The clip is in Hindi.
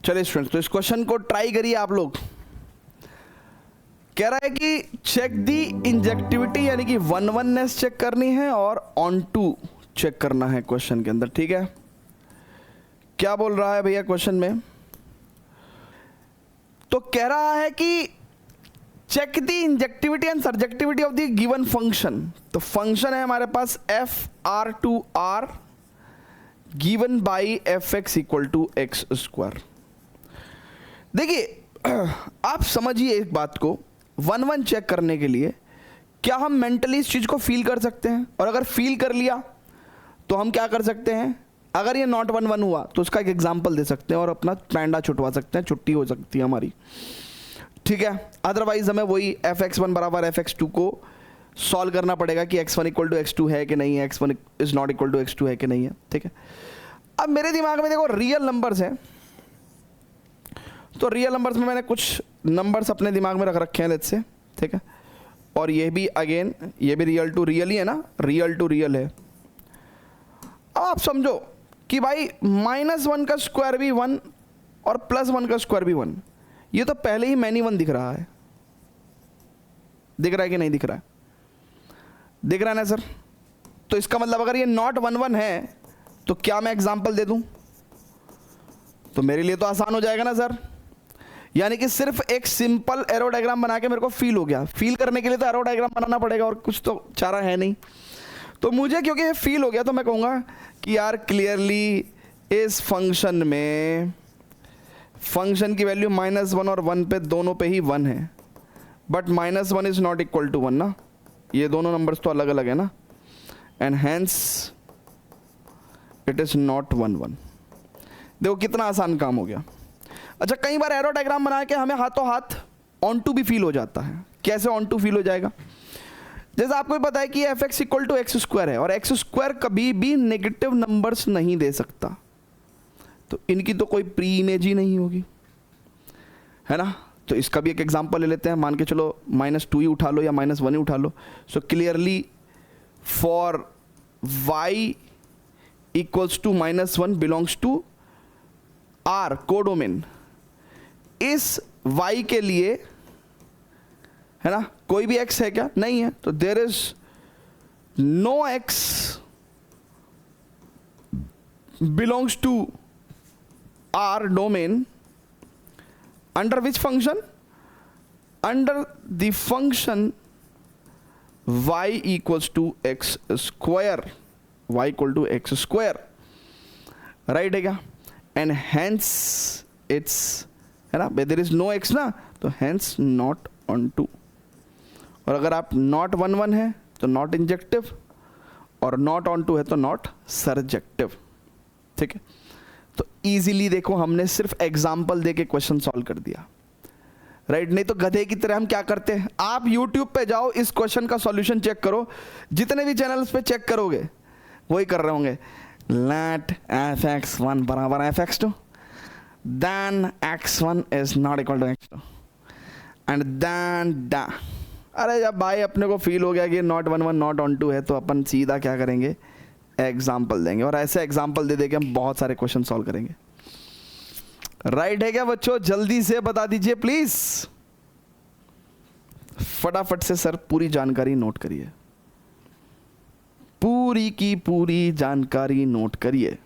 चलिए स्टूडेंट्स, तो इस क्वेश्चन को ट्राई करिए आप लोग। कह रहा है कि चेक दी इंजेक्टिविटी, यानी कि वन वननेस चेक करनी है और ऑन टू चेक करना है क्वेश्चन के अंदर। ठीक है, क्या बोल रहा है भैया क्वेश्चन में? तो कह रहा है कि check the injectivity and surjectivity of the given function. तो फंक्शन है हमारे पास F R to R given by F x equal to x square. देखिए आप समझिए एक बात को, वन वन चेक करने के लिए क्या हम मेंटली इस चीज़ को फील कर सकते हैं? और अगर फील कर लिया तो हम क्या कर सकते हैं? अगर ये नॉट वन वन हुआ तो उसका एक एग्जांपल दे सकते हैं और अपना पैंडा छुटवा सकते हैं, छुट्टी हो सकती है हमारी। ठीक है, अदरवाइज हमें वही एफ एक्स वन बराबर एफ एक्स टू को सॉल्व करना पड़ेगा कि x one equal to x two है कि नहीं है, x one is not equal to x two है कि नहीं है। ठीक है, अब मेरे दिमाग में देखो रियल नंबर्स हैं, तो रियल नंबर्स में मैंने कुछ नंबर्स अपने दिमाग में रख रखे हैं लेट्स से। ठीक है, और ये भी अगेन ये भी रियल टू रियल ही है ना, रियल टू रियल है। अब आप समझो कि भाई माइनस वन का स्क्वायर भी वन और प्लस वन का स्क्वायर भी वन, ये तो पहले ही मैनी वन दिख रहा है। दिख रहा है कि नहीं दिख रहा है? दिख रहा है ना सर? तो इसका मतलब अगर ये नॉट वन वन है तो क्या मैं एग्जाम्पल दे दूं? तो मेरे लिए तो आसान हो जाएगा ना सर। यानी कि सिर्फ एक सिंपल एरो डायग्राम बना के मेरे को फील हो गया। फील करने के लिए तो एरो डायग्राम बनाना पड़ेगा और कुछ तो चारा है नहीं। तो मुझे क्योंकि ये फील हो गया तो मैं कहूँगा कि यार क्लियरली इस फंक्शन में फंक्शन की वैल्यू माइनस वन और वन पे दोनों पे ही वन है, but minus one is not equal to one ना, ये दोनों नंबर्स तो अलग अलग है ना, and hence it is not one one. देखो कितना आसान काम हो गया। अच्छा, कई बार एरो डायग्राम बना के हमें हाथों हाथ ऑन टू भी फील हो जाता है। कैसे ऑन टू फील हो जाएगा? जैसे आपको भी पता है कि f x equal to x square है और एक्स स्क्वायर कभी भी नेगेटिव नंबर्स नहीं दे सकता, तो इनकी तो कोई प्री इमेज ही नहीं होगी, है ना। तो इसका भी एक एग्जांपल ले लेते हैं। मान के चलो माइनस टू ही उठा लो या माइनस वन ही उठा लो। So clearly for Y equals to minus one belongs to R codomain, इस y के लिए है ना कोई भी x है क्या? नहीं है। तो there is no x belongs to our domain under which function? Under the function y equals to x square, y equal to x square, right है क्या? एंड हैंस इट्स, है ना, देयर इज नो एक्स ना, तो हैंस नॉट ऑन टू। और अगर आप नॉट वन वन है तो नॉट इंजेक्टिव, और नॉट ऑन टू है तो नॉट सर्जेक्टिव। ठीक है, तो इजीली देखो हमने सिर्फ एग्जाम्पल दे के क्वेश्चन सॉल्व कर दिया, राइट। नहीं तो गधे की तरह हम क्या करते हैं, आप यूट्यूब पे जाओ, इस क्वेश्चन का सॉल्यूशन चेक करो, जितने भी चैनल्स पे चेक करोगे वही कर रहे होंगे। Let fx1 बराबर fx2, then x1 is not equal to x2, and then da। अरे जब भाई अपने को फील हो गया कि not one one not onto है, तो अपन सीधा क्या करेंगे, एग्जाम्पल देंगे, और ऐसे एग्जाम्पल दे के हम बहुत सारे क्वेश्चन सॉल्व करेंगे। राइट है क्या बच्चों? जल्दी से बता दीजिए प्लीज, फटाफट से सर पूरी जानकारी नोट करिए, पूरी की पूरी जानकारी नोट करिए।